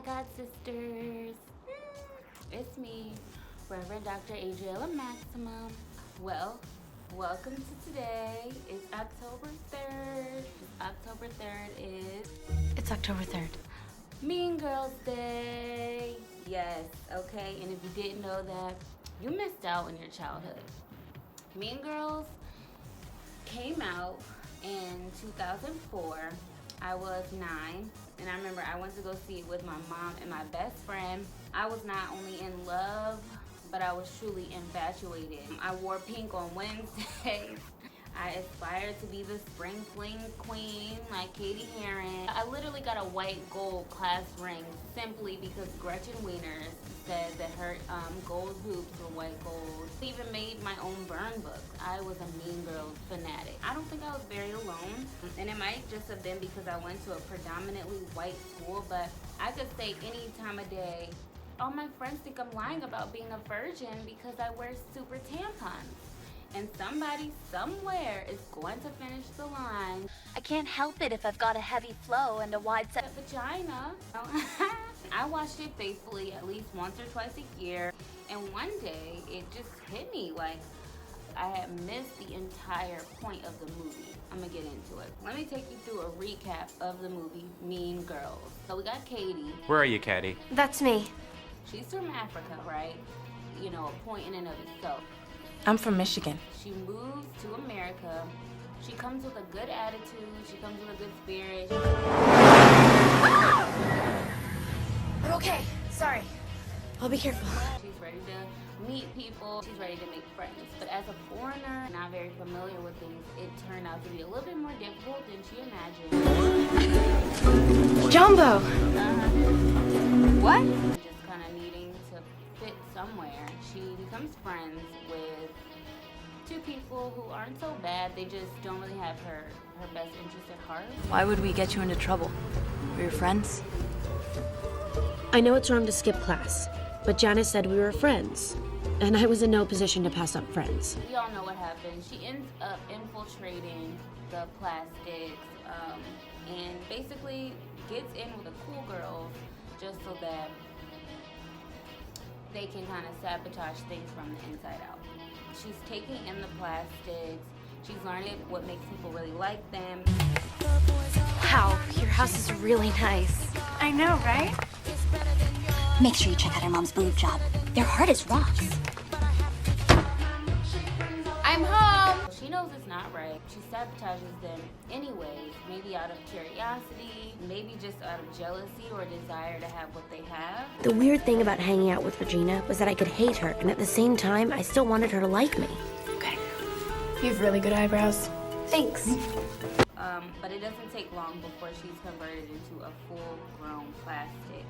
my God sisters. It's me, Reverend Dr. Adriella Maximum. Well, welcome to today. It's October 3rd. October 3rd is... It's October 3rd. Mean Girls Day. Yes, okay. And if you didn't know that, you missed out on your childhood. Mean Girls came out in 2004. I was 9, and I remember I went to go see it with my mom and my best friend. I was not only in love, but I was truly infatuated. I wore pink on Wednesdays. I aspired to be the spring fling queen like Katie Heron. I literally got a white gold class ring simply because Gretchen Wieners said that her gold hoops were white gold. I even made my own burn book. I was a Mean Girls fanatic. I don't think I was very alone, and it might just have been because I went to a predominantly white school, but I could say any time of day, all my friends think I'm lying about being a virgin because I wear super tampons. And somebody somewhere is going to finish the line. I can't help it if I've got a heavy flow and a wide set vagina. I washed it faithfully at least once or twice a year. And one day it just hit me like I had missed the entire point of the movie. I'm gonna get into it. Let me take you through a recap of the movie Mean Girls. So we got Katie. Where are you, Katie? That's me. She's from Africa, right? You know, a point in and of itself. I'm from Michigan. She moves to America. She comes with a good attitude. She comes with a good spirit. I'm okay. Sorry. I'll be careful. She's ready to meet people. She's ready to make friends. But as a foreigner, not very familiar with things, it turned out to be a little bit more difficult than she imagined. Jumbo! What? Just kind of needing to fit somewhere. She becomes friends with two people who aren't so bad. They just don't really have her best interest at heart. Why would we get you into trouble? We're your friends? I know it's wrong to skip class, but Janice said we were friends, and I was in no position to pass up friends. We all know what happened. She ends up infiltrating the plastics and basically gets in with the cool girls just so that they can kind of sabotage things from the inside out. She's taking in the plastics. She's learning what makes people really like them. Wow, your house is really nice. I know, right? Make sure you check out her mom's boob job. They're hard as rocks. I'm home! She knows it's not right. She sabotages them anyways, maybe out of curiosity, maybe just out of jealousy or desire to have what they have. The weird thing about hanging out with Regina was that I could hate her, and at the same time, I still wanted her to like me. Okay. You have really good eyebrows. Thanks. But it doesn't take long before she's converted into a full-grown plastic.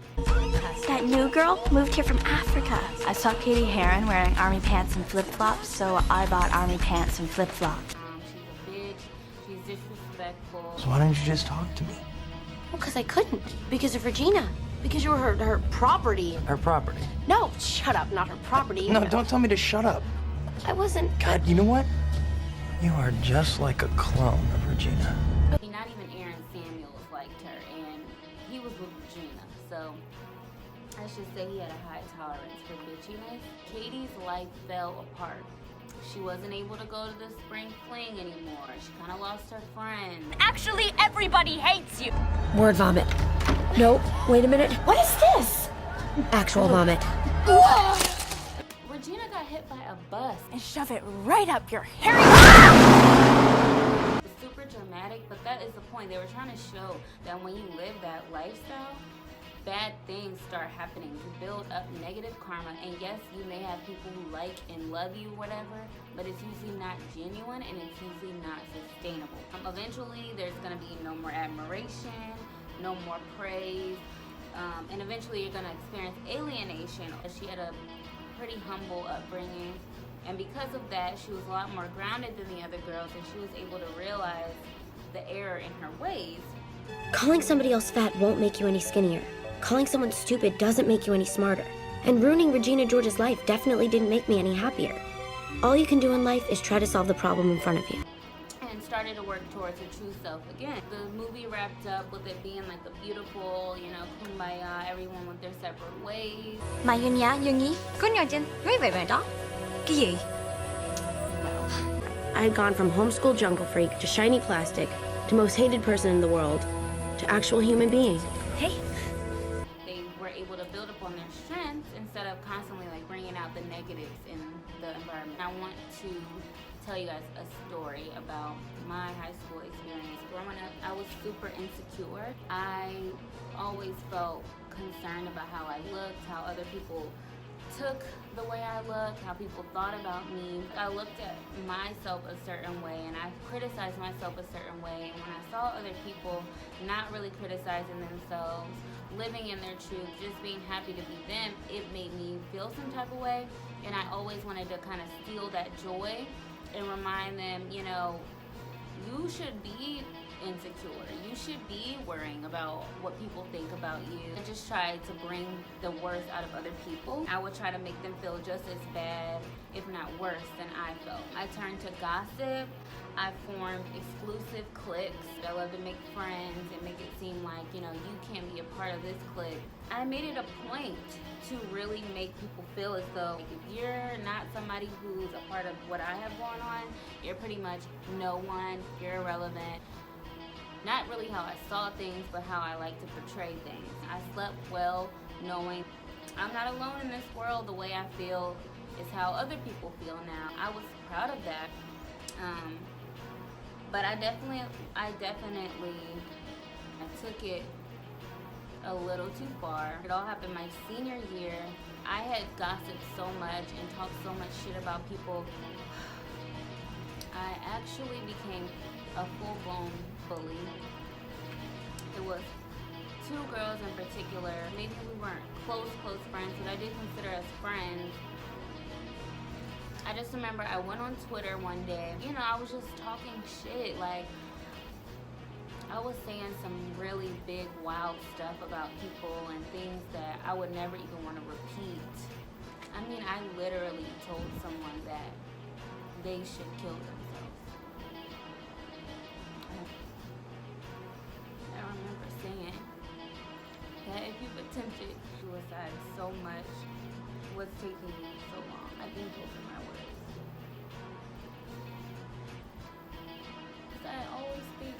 That new girl moved here from Africa. I saw Katie Heron wearing army pants and flip-flops, so I bought army pants and flip-flops. She's a bitch. She's disrespectful. So why don't you just talk to me? Well, because I couldn't. Because of Regina. Because you were her property. Her property. No, shut up, not her property. No, don't tell me to shut up. I wasn't. God, you know what? You are just like a clone of Regina. Not even Aaron Samuels liked her, and he was with Regina, so I should say he had a high tolerance for bitchiness. Katie's life fell apart. She wasn't able to go to the spring fling anymore. She kind of lost her friends. Actually, everybody hates you. Word vomit. No, wait a minute. What is this? Actual vomit. Regina got hit by a bus. And shove it right up your hairy... It's super dramatic, but that is the point. They were trying to show that when you live that lifestyle, bad things start happening. You build up negative karma, and yes, you may have people who like and love you, whatever, but it's usually not genuine and it's usually not sustainable. Eventually, there's gonna be no more admiration, no more praise, and eventually you're gonna experience alienation. She had a pretty humble upbringing, and because of that, she was a lot more grounded than the other girls, and she was able to realize the error in her ways. Calling somebody else fat won't make you any skinnier. Calling someone stupid doesn't make you any smarter. And ruining Regina George's life definitely didn't make me any happier. All you can do in life is try to solve the problem in front of you. And start started to work towards her true self again. The movie wrapped up with it being like a beautiful, you know, kumbaya, everyone went their separate ways. Mà yun nhá, yun nhỉ? Con nhỏ chân, nói về vậy đó. Cái gì? I had gone from homeschool jungle freak to shiny plastic to most hated person in the world to actual human being. Hey. They were able to build upon their strengths instead of constantly like bringing out the negatives in the environment. I want to tell you guys a story about my high school experience. Growing up, I was super insecure. I always felt concerned about how I looked, how other people took the way I looked, how people thought about me. I looked at myself a certain way and I criticized myself a certain way. And when I saw other people not really criticizing themselves, living in their truth, just being happy to be them, it made me feel some type of way. And I always wanted to kind of steal that joy and remind them, you know, you should be insecure. You should be worrying about what people think about you. I just tried to bring the worst out of other people. I would try to make them feel just as bad, if not worse, than I felt. I turned to gossip. I formed exclusive cliques. I love to make friends and make it seem like, you know, you can be a part of this clique. I made it a point to really make people feel as though if you're not somebody who's a part of what I have going on, you're pretty much no one, you're irrelevant. Not really how I saw things, but how I like to portray things. I slept well knowing I'm not alone in this world. The way I feel is how other people feel now. I was proud of that. But I definitely took it a little too far. It all happened my senior year. I had gossiped so much and talked so much shit about people. I actually became a full-blown bully. It was two girls in particular. Maybe we weren't close friends, but I did consider us friends. I just remember I went on Twitter one day. You know, I was just talking shit. Like, I was saying some really big, wild stuff about people and things that I would never even want to repeat. I mean, I literally told someone that they should kill themselves. I remember saying that if you've attempted suicide so much, what's taking you so long? I think those are my words. Because I always think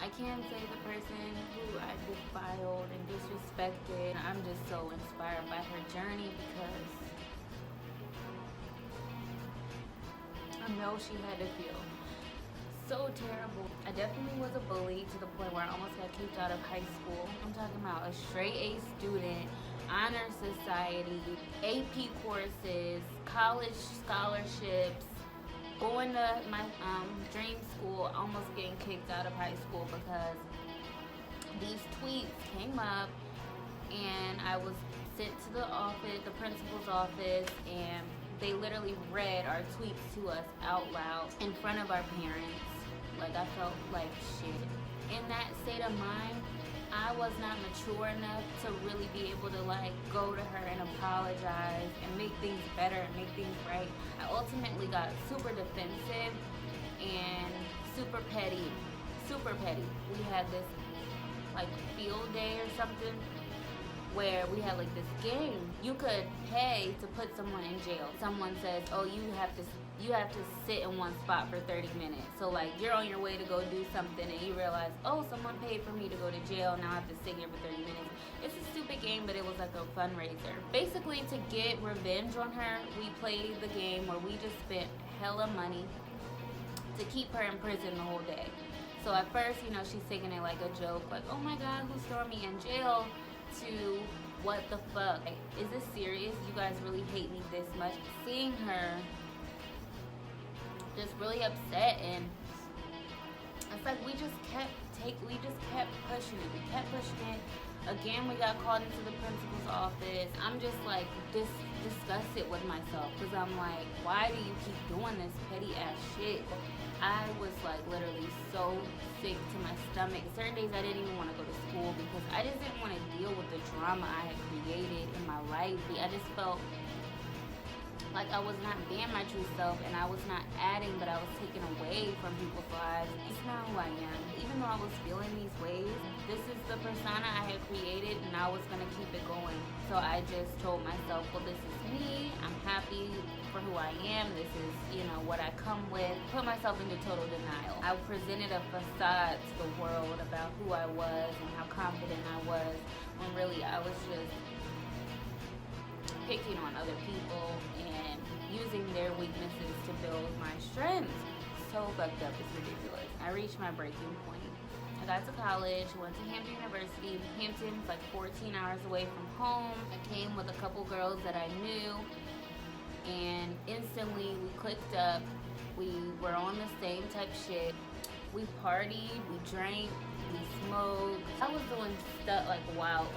I can't say the person who I defiled and disrespected. I'm just so inspired by her journey because I know she had to feel so terrible. I definitely was a bully to the point where I almost got kicked out of high school. I'm talking about a straight A student, honor society, AP courses, college scholarships, going to my dream school, almost getting kicked out of high school because these tweets came up and I was sent to the office, the principal's office, and they literally read our tweets to us out loud in front of our parents. Like, I felt like shit. In that state of mind, I was not mature enough to really be able to like go to her and apologize and make things better and make things right. I ultimately got super defensive and super petty. Super petty. We had this like field day or something where we had like this game. You could pay to put someone in jail. Someone says, oh, you have to sit in one spot for 30 minutes. So like you're on your way to go do something and you realize, oh, someone paid for me to go to jail, now I have to sit here for 30 minutes. It's a stupid game, but it was like a fundraiser. Basically, to get revenge on her, we played the game where we just spent hella money to keep her in prison the whole day. So at first, you know, she's taking it like a joke, like, oh my God, who's throwing me in jail? To what the fuck? Like, is this serious? You guys really hate me this much? Seeing her just really upset, and it's like we just kept pushing it. We kept pushing it. Again, we got called into the principal's office. I'm just like disgusted with myself because I'm like, why do you keep doing this petty ass shit? I was like literally so sick to my stomach. Certain days I didn't even want to go to school because I just didn't want to deal with the drama I had created in my life. I just felt like I was not being my true self, and I was not adding, but I was taking away from people's lives. It's not who I am. Even though I was feeling these ways, this is the persona I had created, and I was gonna keep it going. So I just told myself, well, this is me. I'm happy for who I am. This is, you know, what I come with. Put myself into total denial. I presented a facade to the world about who I was and how confident I was, when really I was just picking on other people and using their weaknesses to build my strengths. So fucked up, it's ridiculous. I reached my breaking point. I got to college, went to Hampton University. Hampton's like 14 hours away from home. I came with a couple girls that I knew, and instantly we clicked up. We were on the same type shit. We partied, we drank, we smoked. I was doing stuff like wild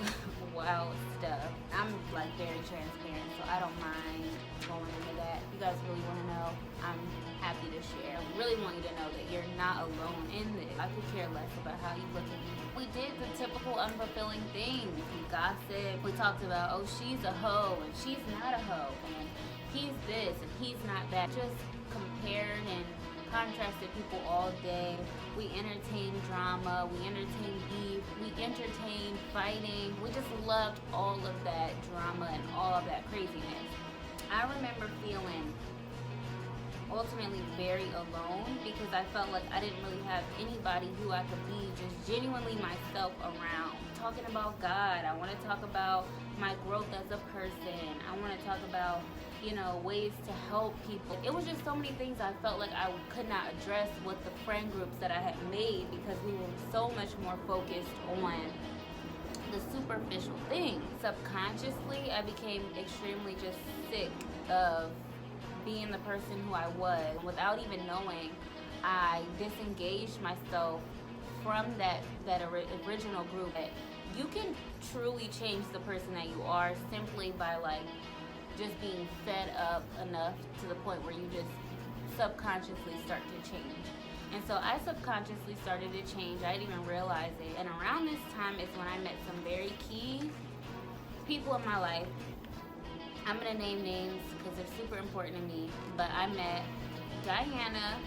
stuff. I'm like very transparent, so I don't mind going into that. If you guys really want to know, I'm happy to share. I really want you to know that you're not alone in this. I could care less about how you look at me. We did the typical unfulfilling things. We gossiped. We talked about, oh, she's a hoe and she's not a hoe, and he's this and he's not that. Just compared and contrasted people all day. We entertained drama, we entertained beef, we entertained fighting. We just loved all of that drama and all of that craziness. I remember feeling ultimately very alone because I felt like I didn't really have anybody who I could be just genuinely myself around. Talking about God, I want to talk about my growth as a person. I want to talk about, you know, ways to help people. It was just so many things I felt like I could not address with the friend groups that I had made because we were so much more focused on the superficial things. Subconsciously, I became extremely just sick of being the person who I was. Without even knowing, I disengaged myself from that original group. You can truly change the person that you are simply by like just being fed up enough to the point where you just subconsciously start to change. And so I subconsciously started to change. I didn't even realize it. And around this time is when I met some very key people in my life. I'm gonna name names because they're super important to me. But I met Diana,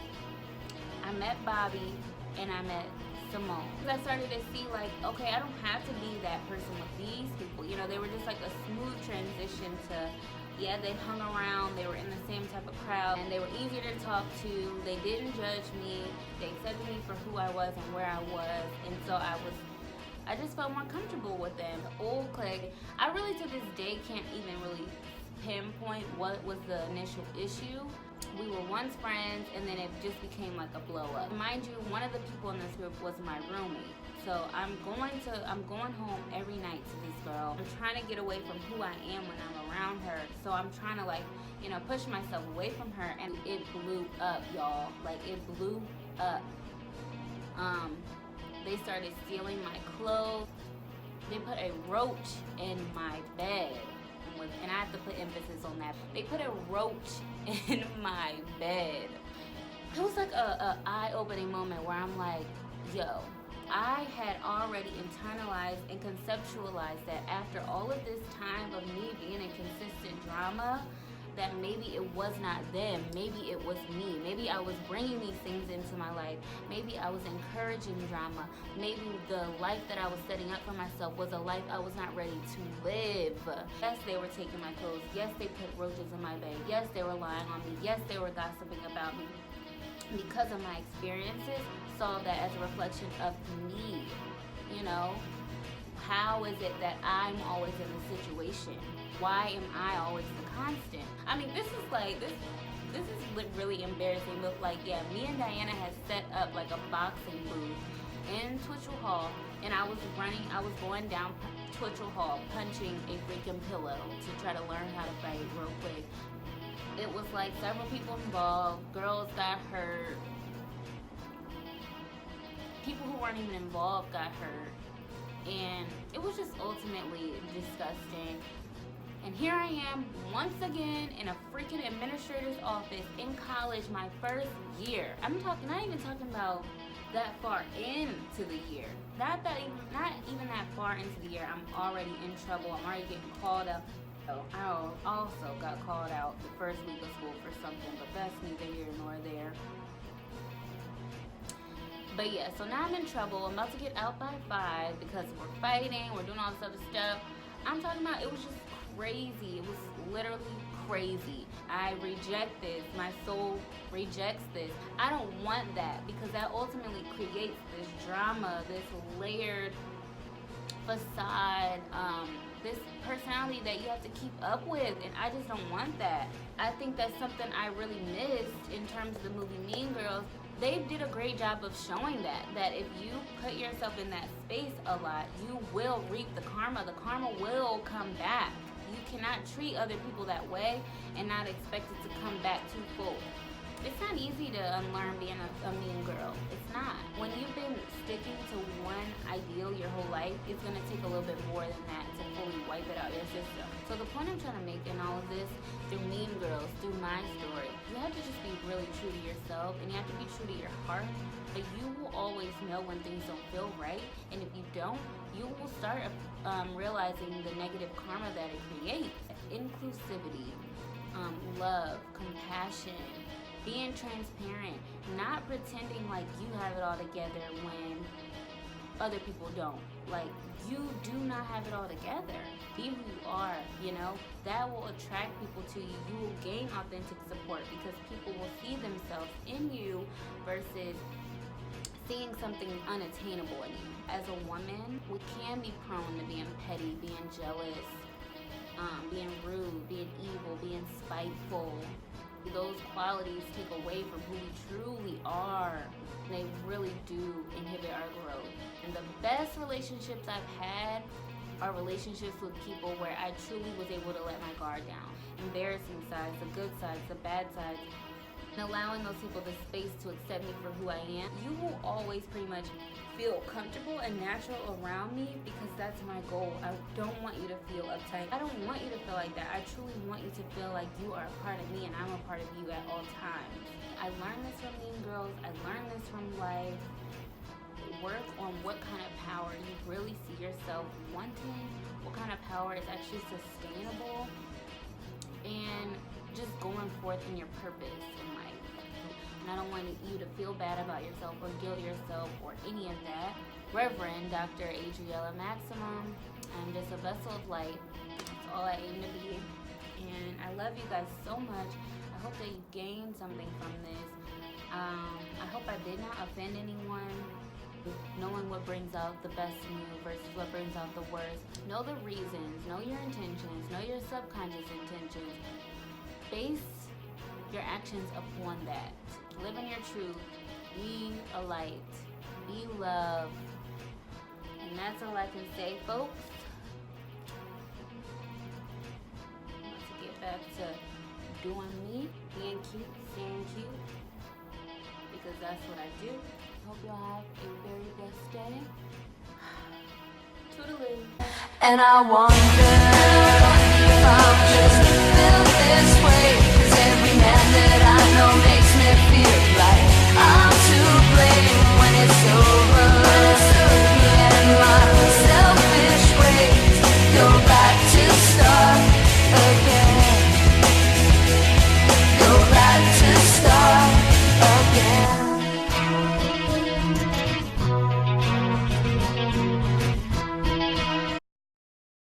I met Bobby, and I met Simone. I started to see like, okay, I don't have to be that person with these people. You know, they were just like a smooth transition to, yeah, they hung around, they were in the same type of crowd, and they were easier to talk to. They didn't judge me. They accepted me for who I was and where I was. And so I just felt more comfortable with them. The old clique, I really to this day can't even really pinpoint what was the initial issue. We were once friends, and then it just became like a blow up. Mind you, one of the people in this group was my roommate. So I'm going home every night to this girl. I'm trying to get away from who I am when I'm around her. So I'm trying to like, you know, push myself away from her, and it blew up, y'all. Like it blew up. They started stealing my clothes. They put a roach in my bed. And I have to put emphasis on that. They put a roach in my bed. It was like a eye-opening moment where I'm like, yo, I had already internalized and conceptualized that after all of this time of me being in consistent drama, that maybe it was not them, maybe it was me. Maybe I was bringing these things into my life. Maybe I was encouraging drama. Maybe the life that I was setting up for myself was a life I was not ready to live. Yes, they were taking my clothes. Yes, they put roaches in my bed. Yes, they were lying on me. Yes, they were gossiping about me. Because of my experiences, saw that as a reflection of me. You know, how is it that I'm always in the situation? Why am I always the constant? I mean, this is really embarrassing, but like, yeah, me and Diana had set up like a boxing booth in Twitchell Hall, and I was going down Twitchell Hall punching a freaking pillow to try to learn how to fight real quick. It was like several people involved, girls got hurt, people who weren't even involved got hurt, and it was just ultimately disgusting. And here I am, once again, in a freaking administrator's office in college, my first year. Not even talking about that far into the year. Not even that far into the year, I'm already in trouble. I'm already getting called up So I also got called out the first week of school for something, but that's neither here nor there. But yeah, so now I'm in trouble. I'm about to get out by 5 because we're fighting, we're doing all this other stuff. I'm talking about, it was just crazy. It was literally crazy. I reject this. My soul rejects this. I don't want that because that ultimately creates this drama, this layered facade, this personality that you have to keep up with, and I just don't want that. I think that's something I really missed in terms of the movie Mean Girls. They did a great job of showing that if you put yourself in that space a lot, you will reap the karma. The karma will come back. You cannot treat other people that way and not expect it to come back twofold. It's not easy to unlearn being a mean girl. It's not. When you've been sticking to one ideal your whole life, it's going to take a little bit more than that to fully wipe it out of your system. So the point I'm trying to make in all of this, through Mean Girls, through my story, you have to just be really true to yourself, and you have to be true to your heart. But you will always know when things don't feel right, and if you don't, you will start realizing the negative karma that it creates. Inclusivity, love, compassion, being transparent, not pretending like you have it all together when other people don't. Like, you do not have it all together. Be who you are, you know? That will attract people to you. You will gain authentic support because people will see themselves in you versus seeing something unattainable in you. As a woman, we can be prone to being petty, being jealous, being rude, being evil, being spiteful. Those qualities take away from who we truly are. They really do inhibit our growth. And the best relationships I've had are relationships with people where I truly was able to let my guard down. Embarrassing sides, the good sides, the bad sides, and allowing those people the space to accept me for who I am. You will always pretty much feel comfortable and natural around me because that's my goal. I don't want you to feel uptight. I don't want you to feel like that. I truly want you to feel like you are a part of me and I'm a part of you at all times. I learned this from Mean Girls. I learned this from life. Work on what kind of power you really see yourself wanting, what kind of power is actually sustainable, and just going forth in your purpose in life. And I don't want you to feel bad about yourself or guilt yourself or any of that. Reverend Dr. Adriella Maximum. I'm just a vessel of light. That's all I aim to be. And I love you guys so much. I hope that you gained something from this. I hope I did not offend anyone. Knowing what brings out the best in you versus what brings out the worst. Know the reasons. Know your intentions. Know your subconscious intentions. Base your actions upon that. Live in your truth. Be a light. Be love. And that's all I can say, folks. Let's get back to doing me, being cute, staying cute. Because that's what I do. Hope y'all have a very blessed day. Toodaloo. And I wonder if I'm just built this way.